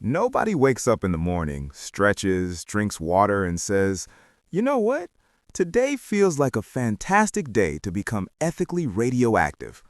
Nobody wakes up in the morning, stretches, drinks water, and says, you know what? Today feels like a fantastic day to become ethically radioactive.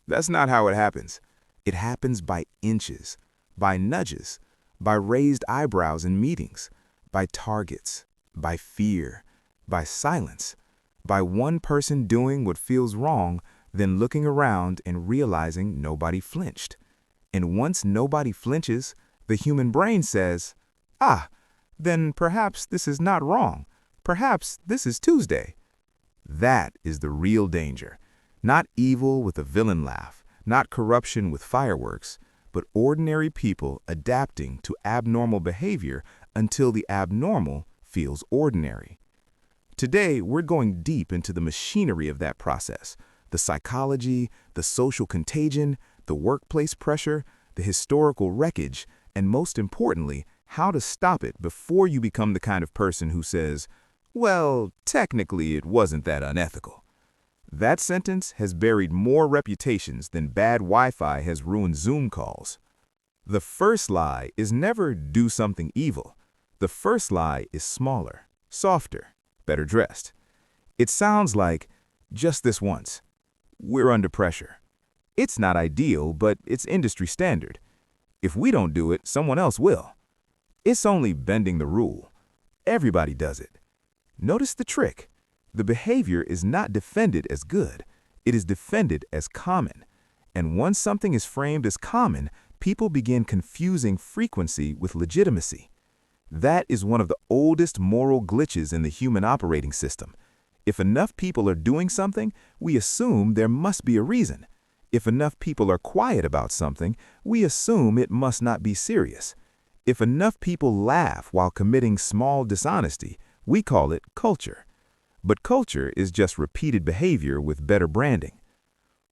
That's not how it happens. It happens by inches, by nudges, by raised eyebrows in meetings, by targets, by fear, by silence, by one person doing what feels wrong, then looking around and realizing nobody flinched. And once nobody flinches, the human brain says, then perhaps this is not wrong. Perhaps this is Tuesday. That is the real danger. Not evil with a villain laugh, not corruption with fireworks, but ordinary people adapting to abnormal behavior until the abnormal feels ordinary. Today, we're going deep into the machinery of that process, the psychology, the social contagion, the workplace pressure, the historical wreckage, and most importantly, how to stop it before you become the kind of person who says, well, technically it wasn't that unethical. That sentence has buried more reputations than bad Wi-Fi has ruined Zoom calls. The first lie is never do something evil. The first lie is smaller, softer, better dressed. It sounds like, just this once. We're under pressure. It's not ideal, but it's industry standard. If we don't do it, someone else will. It's only bending the rule. Everybody does it. Notice the trick. The behavior is not defended as good. It is defended as common. And once something is framed as common, people begin confusing frequency with legitimacy. That is one of the oldest moral glitches in the human operating system. If enough people are doing something, we assume there must be a reason. If enough people are quiet about something, we assume it must not be serious. If enough people laugh while committing small dishonesty, we call it culture. But culture is just repeated behavior with better branding.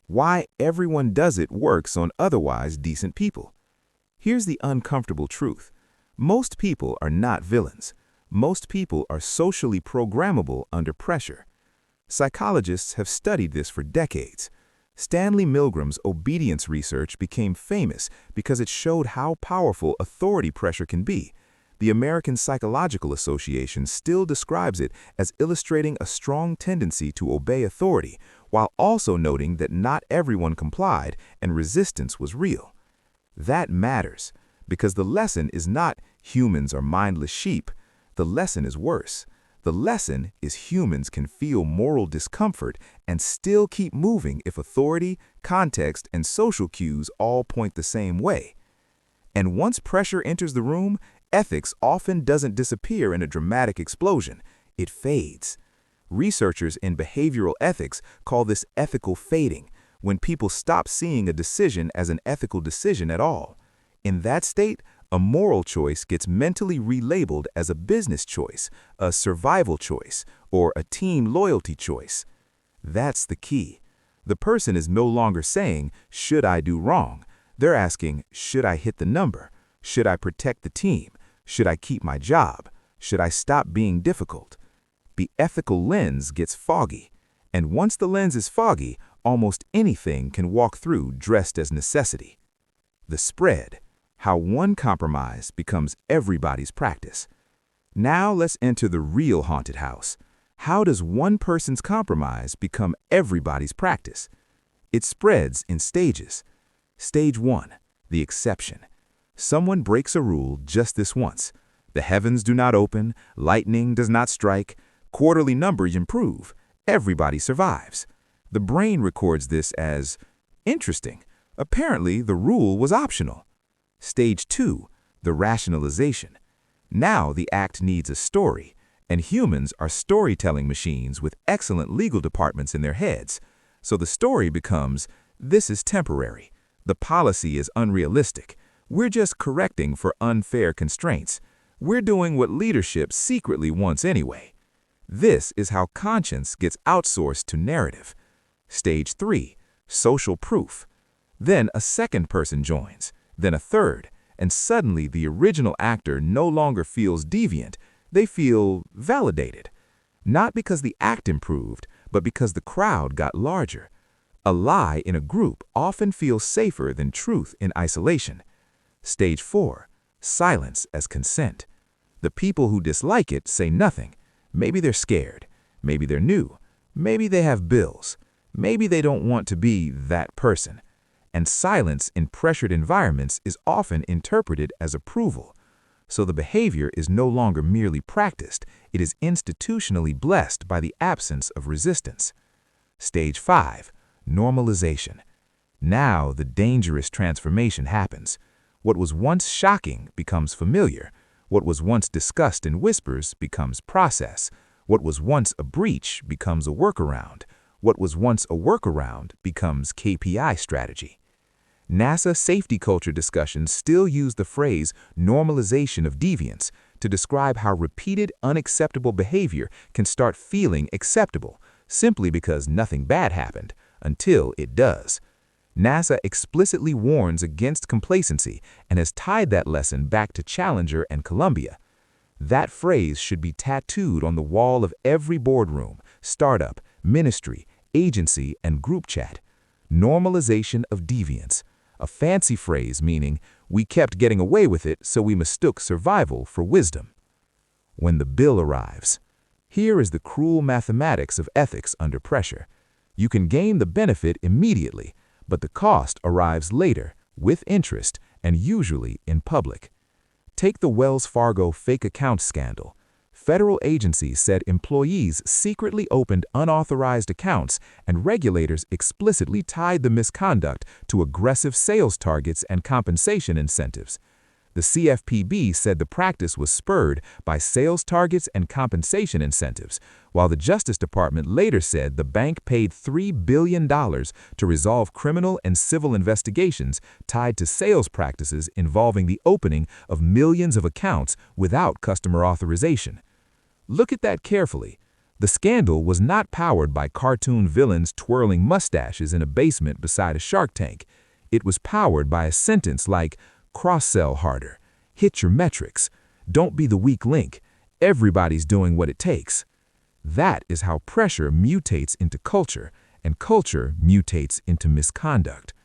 Why everyone does it works on otherwise decent people. Here's the uncomfortable truth. Most people are not villains. Most people are socially programmable under pressure. Psychologists have studied this for decades. Stanley Milgram's obedience research became famous because it showed how powerful authority pressure can be. The American Psychological Association still describes it as illustrating a strong tendency to obey authority, while also noting that not everyone complied and resistance was real. That matters, because the lesson is not humans are mindless sheep. The lesson is worse. The lesson is humans can feel moral discomfort and still keep moving if authority, context, and social cues all point the same way. And once pressure enters the room, ethics often doesn't disappear in a dramatic explosion. It fades. Researchers in behavioral ethics call this ethical fading, when people stop seeing a decision as an ethical decision at all. In that state, a moral choice gets mentally relabeled as a business choice, a survival choice, or a team loyalty choice. That's the key. The person is no longer saying, should I do wrong? They're asking, should I hit the number? Should I protect the team? Should I keep my job? Should I stop being difficult? The ethical lens gets foggy. And once the lens is foggy, almost anything can walk through dressed as necessity. The spread. How one compromise becomes everybody's practice. Now let's enter the real haunted house. How does one person's compromise become everybody's practice? It spreads in stages. Stage 1, the exception. Someone breaks a rule just this once. The heavens do not open, lightning does not strike, quarterly numbers improve, everybody survives. The brain records this as, interesting, apparently the rule was optional. Stage 2, the rationalization. Now the act needs a story, and humans are storytelling machines with excellent legal departments in their heads. So the story becomes, this is temporary. The policy is unrealistic. We're just correcting for unfair constraints. We're doing what leadership secretly wants anyway. This is how conscience gets outsourced to narrative. Stage 3, social proof. Then a second person joins. Then a third, and suddenly the original actor no longer feels deviant, they feel validated. Not because the act improved, but because the crowd got larger. A lie in a group often feels safer than truth in isolation. Stage 4, Silence as consent. The people who dislike it say nothing. Maybe they're scared. Maybe they're new. Maybe they have bills. Maybe they don't want to be that person. And silence in pressured environments is often interpreted as approval. So the behavior is no longer merely practiced, it is institutionally blessed by the absence of resistance. Stage 5. Normalization. Now the dangerous transformation happens. What was once shocking becomes familiar. What was once discussed in whispers becomes process. What was once a breach becomes a workaround. What was once a workaround becomes KPI strategy. NASA safety culture discussions still use the phrase normalization of deviance to describe how repeated unacceptable behavior can start feeling acceptable simply because nothing bad happened until it does. NASA explicitly warns against complacency and has tied that lesson back to Challenger and Columbia. That phrase should be tattooed on the wall of every boardroom, startup, ministry, agency, and group chat. Normalization of deviance, a fancy phrase meaning we kept getting away with it, so we mistook survival for wisdom. When the bill arrives. Here is the cruel mathematics of ethics under pressure. You can gain the benefit immediately, but the cost arrives later, with interest, and usually in public. Take the Wells Fargo fake account scandal. Federal agencies said employees secretly opened unauthorized accounts, and regulators explicitly tied the misconduct to aggressive sales targets and compensation incentives. The CFPB said the practice was spurred by sales targets and compensation incentives, while the Justice Department later said the bank paid $3 billion to resolve criminal and civil investigations tied to sales practices involving the opening of millions of accounts without customer authorization. Look at that carefully. The scandal was not powered by cartoon villains twirling mustaches in a basement beside a Shark Tank. It was powered by a sentence like, cross-sell harder, hit your metrics, don't be the weak link, everybody's doing what it takes. That is how pressure mutates into culture, and culture mutates into misconduct.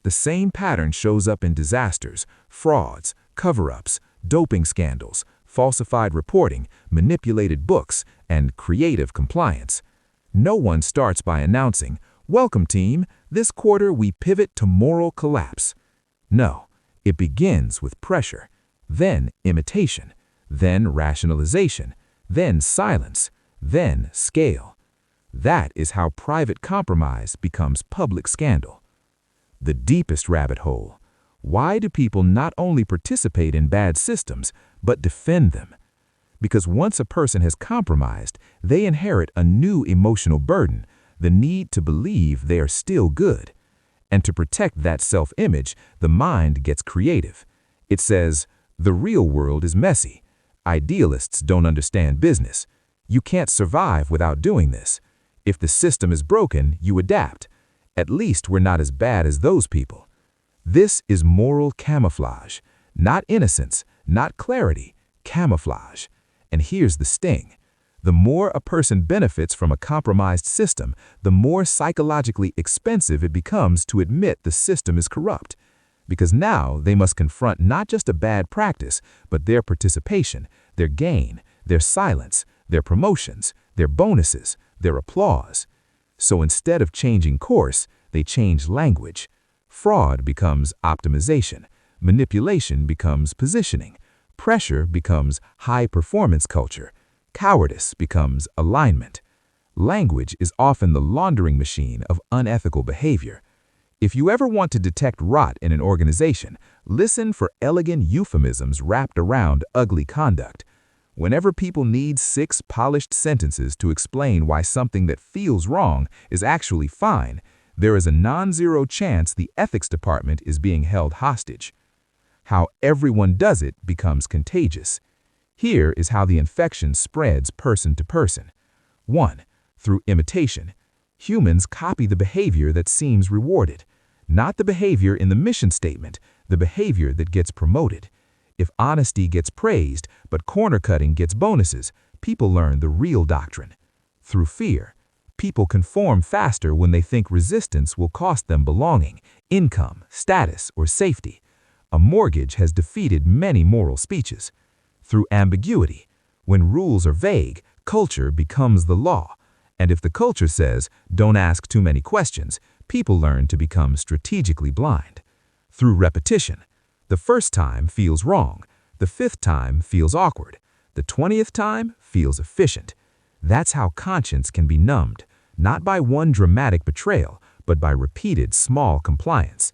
The same pattern shows up in disasters, frauds, cover-ups, doping scandals, falsified reporting, manipulated books, and creative compliance. No one starts by announcing, "Welcome team, this quarter we pivot to moral collapse." No. It begins with pressure, then imitation, then rationalization, then silence, then scale. That is how private compromise becomes public scandal. The deepest rabbit hole. Why do people not only participate in bad systems, but defend them? Because once a person has compromised, they inherit a new emotional burden, the need to believe they are still good. And to protect that self-image, the mind gets creative. It says, the real world is messy. Idealists don't understand business. You can't survive without doing this. If the system is broken, you adapt. At least we're not as bad as those people. This is moral camouflage. Not innocence, not clarity, camouflage. And here's the sting. The more a person benefits from a compromised system, the more psychologically expensive it becomes to admit the system is corrupt. Because now they must confront not just a bad practice, but their participation, their gain, their silence, their promotions, their bonuses, their applause. So instead of changing course, they change language. Fraud becomes optimization. Manipulation becomes positioning. Pressure becomes high-performance culture. Cowardice becomes alignment. Language is often the laundering machine of unethical behavior. If you ever want to detect rot in an organization, listen for elegant euphemisms wrapped around ugly conduct. Whenever people need 6 polished sentences to explain why something that feels wrong is actually fine, there is a non-zero chance the ethics department is being held hostage. How everyone does it becomes contagious. Here is how the infection spreads person to person. 1. Through imitation. Humans copy the behavior that seems rewarded. Not the behavior in the mission statement, the behavior that gets promoted. If honesty gets praised, but corner-cutting gets bonuses, people learn the real doctrine. Through fear. People conform faster when they think resistance will cost them belonging, income, status, or safety. A mortgage has defeated many moral speeches. Through ambiguity. When rules are vague, culture becomes the law. And if the culture says, don't ask too many questions, people learn to become strategically blind. Through repetition. The first time feels wrong. The 5th time feels awkward. The 20th time feels efficient. That's how conscience can be numbed, not by one dramatic betrayal, but by repeated small compliance.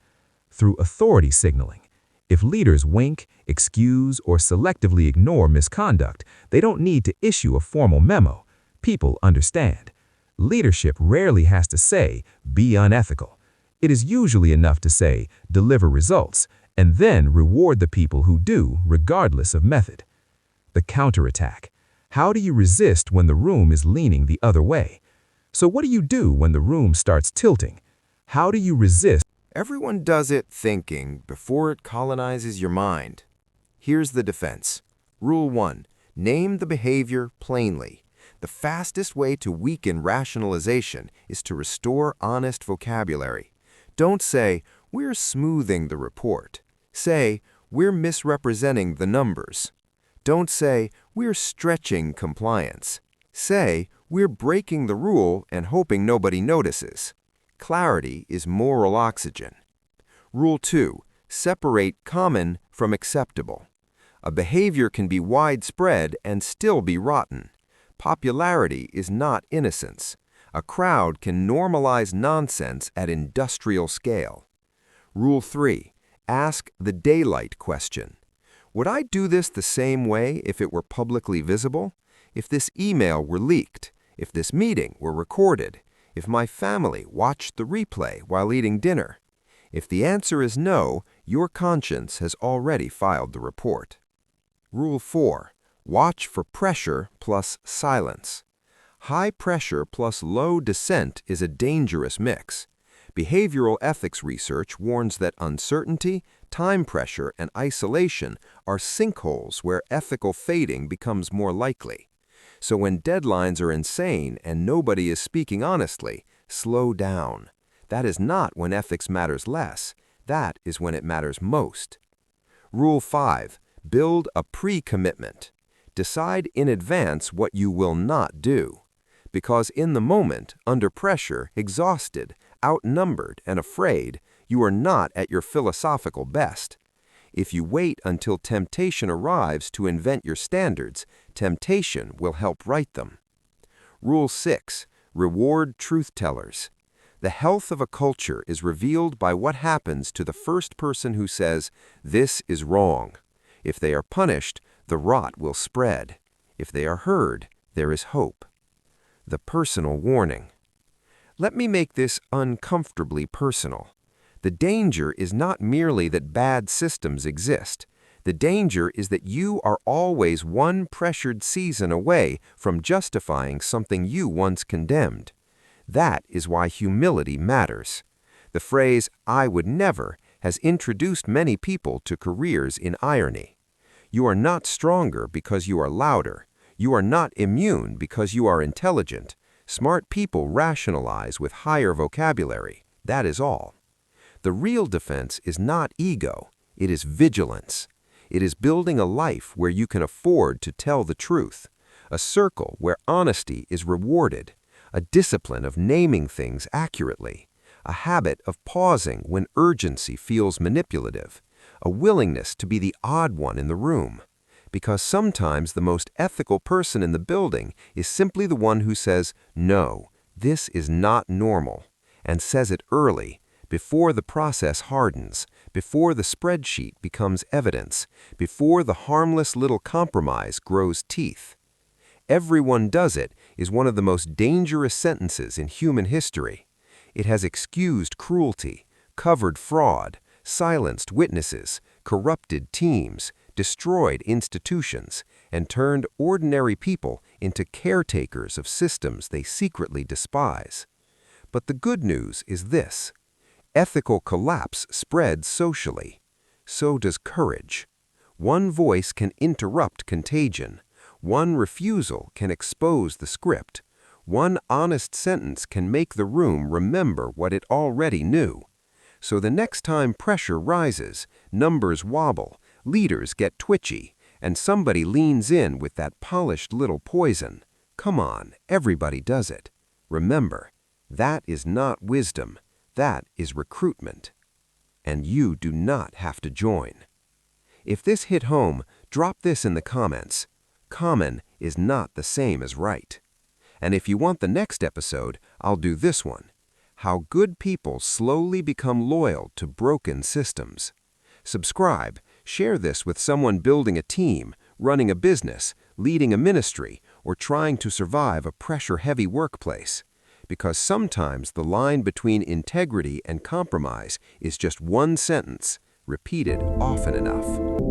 Through authority signaling. If leaders wink, excuse, or selectively ignore misconduct, they don't need to issue a formal memo. People understand. Leadership rarely has to say, be unethical. It is usually enough to say, deliver results, and then reward the people who do, regardless of method. The counterattack. How do you resist when the room is leaning the other way? So what do you do when the room starts tilting? How do you resist? Everyone does it thinking before it colonizes your mind. Here's the defense. Rule 1. Name the behavior plainly. The fastest way to weaken rationalization is to restore honest vocabulary. Don't say, we're smoothing the report. Say, we're misrepresenting the numbers. Don't say, we're stretching compliance. Say, we're breaking the rule and hoping nobody notices. Clarity is moral oxygen. Rule 2. Separate common from acceptable. A behavior can be widespread and still be rotten. Popularity is not innocence. A crowd can normalize nonsense at industrial scale. Rule 3. Ask the daylight question. Would I do this the same way if it were publicly visible? If this email were leaked? If this meeting were recorded? If my family watched the replay while eating dinner? If the answer is no, your conscience has already filed the report. Rule 4. Watch for pressure plus silence. High pressure plus low dissent is a dangerous mix. Behavioral ethics research warns that uncertainty, time pressure, and isolation are sinkholes where ethical fading becomes more likely. So when deadlines are insane and nobody is speaking honestly, slow down. That is not when ethics matters less. That is when it matters most. Rule 5. Build a pre-commitment. Decide in advance what you will not do. Because in the moment, under pressure, exhausted, outnumbered, and afraid, you are not at your philosophical best. If you wait until temptation arrives to invent your standards, temptation will help write them. Rule 6. Reward truth-tellers. The health of a culture is revealed by what happens to the first person who says, "This is wrong." If they are punished, the rot will spread. If they are heard, there is hope. The personal warning. Let me make this uncomfortably personal. The danger is not merely that bad systems exist. The danger is that you are always one pressured season away from justifying something you once condemned. That is why humility matters. The phrase, "I would never," has introduced many people to careers in irony. You are not stronger because you are louder. You are not immune because you are intelligent. Smart people rationalize with higher vocabulary. That is all. The real defense is not ego, it is vigilance. It is building a life where you can afford to tell the truth, a circle where honesty is rewarded, a discipline of naming things accurately, a habit of pausing when urgency feels manipulative, a willingness to be the odd one in the room. Because sometimes the most ethical person in the building is simply the one who says, "No, this is not normal," and says it early, before the process hardens, before the spreadsheet becomes evidence, before the harmless little compromise grows teeth. "Everyone does it" is one of the most dangerous sentences in human history. It has excused cruelty, covered fraud, silenced witnesses, corrupted teams, destroyed institutions, and turned ordinary people into caretakers of systems they secretly despise. But the good news is this. Ethical collapse spreads socially. So does courage. One voice can interrupt contagion. One refusal can expose the script. One honest sentence can make the room remember what it already knew. So the next time pressure rises, numbers wobble, leaders get twitchy, and somebody leans in with that polished little poison. Come on, everybody does it. Remember, that is not wisdom. That is recruitment. And you do not have to join. If this hit home, drop this in the comments. Common is not the same as right. And if you want the next episode, I'll do this one. How good people slowly become loyal to broken systems. Subscribe, share this with someone building a team, running a business, leading a ministry, or trying to survive a pressure-heavy workplace. Because sometimes the line between integrity and compromise is just one sentence, repeated often enough.